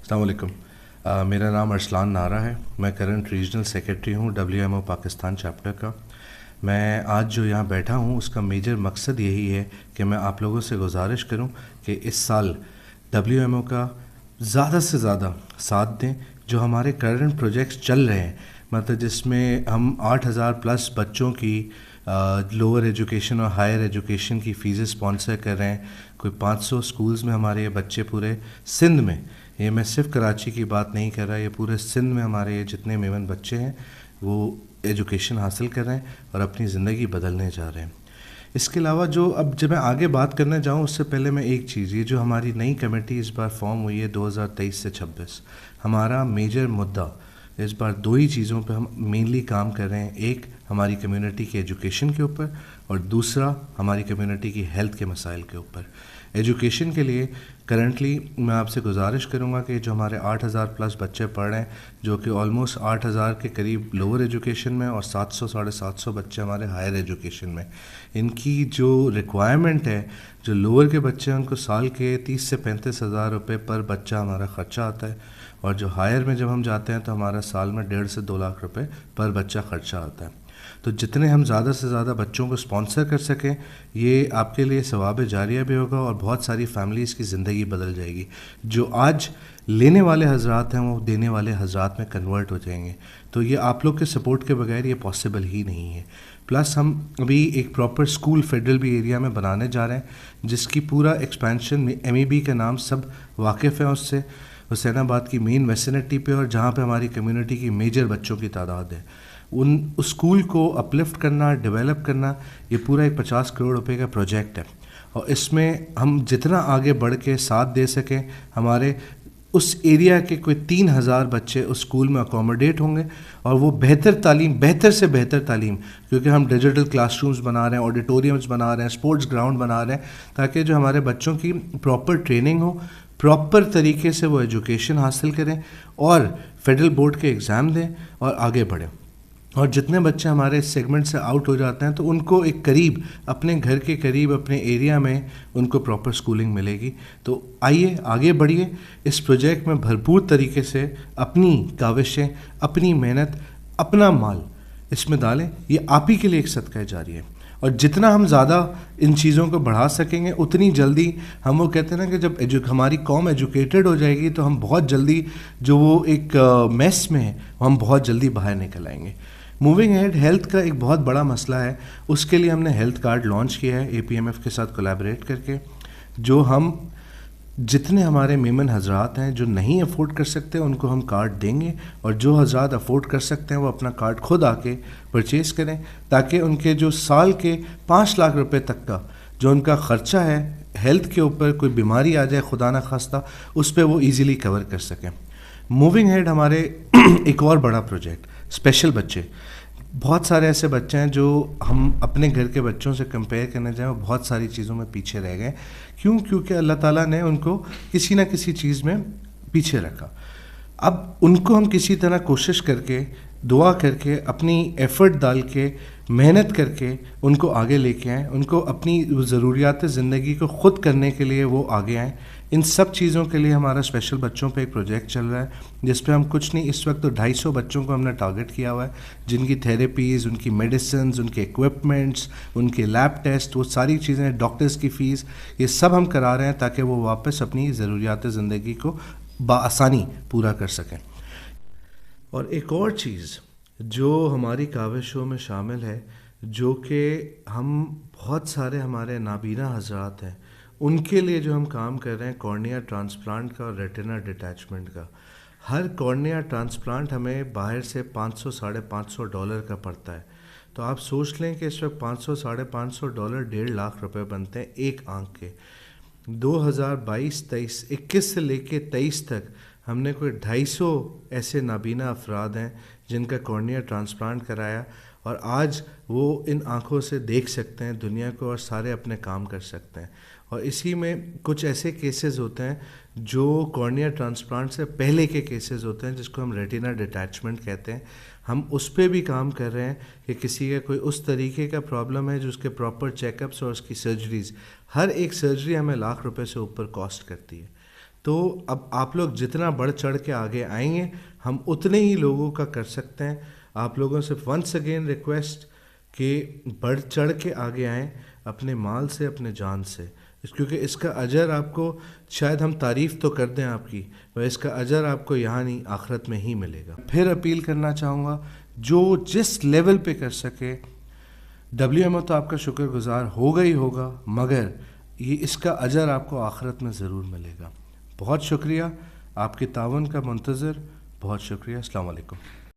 السلام علیکم. میرا نام ارسلان نارا ہے. میں کرنٹ ریجنل سیکرٹری ہوں WMO پاکستان چیپٹر کا. میں آج جو یہاں بیٹھا ہوں اس کا میجر مقصد یہی ہے کہ میں آپ لوگوں سے گزارش کروں کہ اس سال WMO کا زیادہ سے زیادہ ساتھ دیں. جو ہمارے کرنٹ پروجیکٹس چل رہے ہیں، مطلب جس میں ہم 8,000 پلس بچوں کی لوور ایجوکیشن اور ہائر ایجوکیشن کی فیسیں اسپانسر کر رہے ہیں. کوئی 500 اسکولز میں ہمارے یہ بچے پورے سندھ میں، یہ میں صرف کراچی کی بات نہیں کر رہا، یہ پورے سندھ میں ہمارے یہ جتنے میون بچے ہیں وہ ایجوکیشن حاصل کر رہے ہیں اور اپنی زندگی بدلنے جا رہے ہیں. اس کے علاوہ جب میں آگے بات کرنے جاؤں اس سے پہلے میں ایک چیز، یہ جو ہماری نئی کمیٹی اس بار فارم ہوئی ہے 2023 سے 26، ہمارا میجر مدعا اس بار دو ہی چیزوں پہ ہم مینلی کام کر رہے ہیں. ایک ہماری کمیونٹی کی ایجوکیشن کے اوپر، اور دوسرا ہماری کمیونٹی کی ہیلتھ کے مسائل کے اوپر. ایجوکیشن کے لیے کرنٹلی میں آپ سے گزارش کروں گا کہ جو ہمارے 8,000 پلس بچے پڑھ رہے ہیں، جو کہ آلموسٹ 8,000 کے قریب لوور ایجوکیشن میں اور 700-750 بچے ہمارے ہائر ایجوکیشن میں، ان کی جو ریکوائرمنٹ ہے، جو لوور کے بچے ہیں ان کو سال کے 30 سے 35 ہزار روپے پر بچہ ہمارا خرچہ آتا ہے، اور جو ہائر میں جب ہم جاتے ہیں تو ہمارا سال میں 1.5 سے 2 لاکھ روپے پر بچہ خرچہ آتا ہے. تو جتنے ہم زیادہ سے زیادہ بچوں کو اسپانسر کر سکیں، یہ آپ کے لیے ثواب جاریہ بھی ہوگا اور بہت ساری فیملیز کی زندگی بدل جائے گی. جو آج لینے والے حضرات ہیں وہ دینے والے حضرات میں کنورٹ ہو جائیں گے. تو یہ آپ لوگ کے سپورٹ کے بغیر یہ پاسبل ہی نہیں ہے. پلس ہم ابھی ایک پراپر اسکول فیڈرل بھی ایریا میں بنانے جا رہے ہیں، جس کی پورا ایکسپینشن MEB کا نام سب واقف ہیں اس سے، حسین آباد کی مین ویسینٹی پہ، اور جہاں پہ ہماری کمیونٹی کی میجر بچوں کی تعداد ہے. اس اسکول کو اپلفٹ کرنا، ڈیولپ کرنا، یہ پورا ایک 50 کروڑ روپے کا پروجیکٹ ہے. اور اس میں ہم جتنا آگے بڑھ کے ساتھ دے سکیں، ہمارے اس ایریا کے کوئی 3,000 بچے اس اسکول میں اکوموڈیٹ ہوں گے، اور وہ بہتر تعلیم، بہتر سے بہتر تعلیم، کیونکہ ہم ڈیجیٹل کلاس رومز بنا رہے ہیں، آڈیٹوریمز بنا رہے ہیں، اسپورٹس گراؤنڈ بنا رہے ہیں، تاکہ جو ہمارے بچوں کی پراپر ٹریننگ ہو، پراپر طریقے سے وہ ایجوکیشن حاصل کریں اور فیڈرل بورڈ کے ایگزام دیں اور آگے بڑھیں. اور جتنے بچے ہمارے اس سیگمنٹ سے آؤٹ ہو جاتے ہیں تو ان کو ایک قریب، اپنے گھر کے قریب، اپنے ایریا میں ان کو پراپر سکولنگ ملے گی. تو آئیے آگے بڑھیے اس پروجیکٹ میں، بھرپور طریقے سے اپنی کاوشیں، اپنی محنت، اپنا مال اس میں ڈالیں. یہ آپ ہی کے لیے ایک صدقہ جاریہ ہے، اور جتنا ہم زیادہ ان چیزوں کو بڑھا سکیں گے اتنی جلدی ہم، وہ کہتے ہیں نا کہ جب ہماری قوم ایجوکیٹڈ ہو جائے گی تو ہم بہت جلدی جو وہ ایک میس میں ہے ہم بہت جلدی باہر نکل آئیں گے. موونگ ہیڈ، ہیلتھ کا ایک بہت بڑا مسئلہ ہے. اس کے لیے ہم نے ہیلتھ کارڈ لانچ کیا ہے APMF کے ساتھ کولیبریٹ کر کے، جو ہم جتنے ہمارے میمن حضرات ہیں جو نہیں افورڈ کر سکتے ان کو ہم کارڈ دیں گے، اور جو حضرات افورڈ کر سکتے ہیں وہ اپنا کارڈ خود آ کے پرچیز کریں، تاکہ ان کے جو سال کے 5 لاکھ روپے تک کا جو ان کا خرچہ ہے ہیلتھ کے اوپر، کوئی بیماری آ جائے خدا نخواستہ، اس پہ وہ ایزیلی کور کر سکیں. موونگ ہیڈ ہمارے ایک اور بڑا پروجیکٹ، اسپیشل بچے. بہت سارے ایسے بچے ہیں جو ہم اپنے گھر کے بچوں سے کمپیئر کرنے جائیں، وہ بہت ساری چیزوں میں پیچھے رہ گئے. کیونکہ اللہ تعالیٰ نے ان کو کسی نہ کسی چیز میں پیچھے رکھا. اب ان کو ہم کسی طرح کوشش کر کے، دعا کر کے، اپنی ایفرٹ ڈال کے، محنت کر کے ان کو آگے لے کے آئیں، ان کو اپنی ضروریات زندگی کو خود کرنے کے لیے وہ آگے آئیں. ان سب چیزوں کے لیے ہمارا اسپیشل بچوں پہ ایک پروجیکٹ چل رہا ہے، جس پہ ہم کچھ نہیں، اس وقت تو 250 بچوں کو ہم نے ٹارگٹ کیا ہوا ہے، جن کی تھیراپیز، ان کی میڈیسنز، ان کے ایکوپمنٹس، ان کے لیب ٹیسٹ، وہ ساری چیزیں، ڈاکٹرز کی فیس، یہ سب ہم کرا رہے ہیں تاکہ وہ واپس اپنی ضروریات زندگی کو بآسانی پورا کر سکیں. اور ایک اور چیز جو ہماری کاوشوں میں شامل ہے، جو کہ ہم بہت سارے ہمارے نابینا حضرات ہیں ان کے لیے جو ہم کام کر رہے ہیں، کارنیا ٹرانسپلانٹ کا اور ریٹنا ڈیٹیچمنٹ کا. ہر کارنیا ٹرانسپلانٹ ہمیں باہر سے $500-550 کا پڑتا ہے. تو آپ سوچ لیں کہ اس وقت $500-550 1.5 لاکھ روپے بنتے ہیں ایک آنکھ کے. 2022-21 سے لے کے 23 تک ہم نے کوئی 250 ایسے نابینا افراد ہیں جن کا کارنیا ٹرانسپلانٹ کرایا، اور آج وہ ان آنکھوں سے دیکھ سکتے ہیں دنیا کو اور سارے اپنے کام کر سکتے ہیں. اور اسی میں کچھ ایسے کیسز ہوتے ہیں جو کارنیا ٹرانسپلانٹ سے پہلے کے کیسز ہوتے ہیں، جس کو ہم ریٹنا ڈیٹیچمنٹ کہتے ہیں. ہم اس پہ بھی کام کر رہے ہیں کہ کسی کا کوئی اس طریقے کا پرابلم ہے جو اس کے پراپر چیک اپس اور اس کی سرجریز، ہر ایک سرجری ہمیں 1 لاکھ روپے سے اوپر کاسٹ کرتی ہے. تو اب آپ لوگ جتنا بڑھ چڑھ کے آگے آئیں گے ہم اتنے ہی لوگوں کا کر سکتے ہیں. آپ لوگوں سے ونس اگین ریکویسٹ کہ بڑھ چڑھ کے آگے آئیں اپنے مال سے, اپنے جان سے, کیونکہ اس کا اجر آپ کو شاید ہم تعریف تو کر دیں آپ کی, وہ اس کا اجر آپ کو یہاں نہیں آخرت میں ہی ملے گا. پھر اپیل کرنا چاہوں گا جو جس لیول پہ کر سکے, WMO تو آپ کا شکر گزار ہوگا ہی ہوگا, مگر یہ اس کا اجر آپ کو آخرت میں ضرور ملے گا. بہت شکریہ, آپ کے تعاون کا منتظر. بہت شکریہ. السلام علیکم.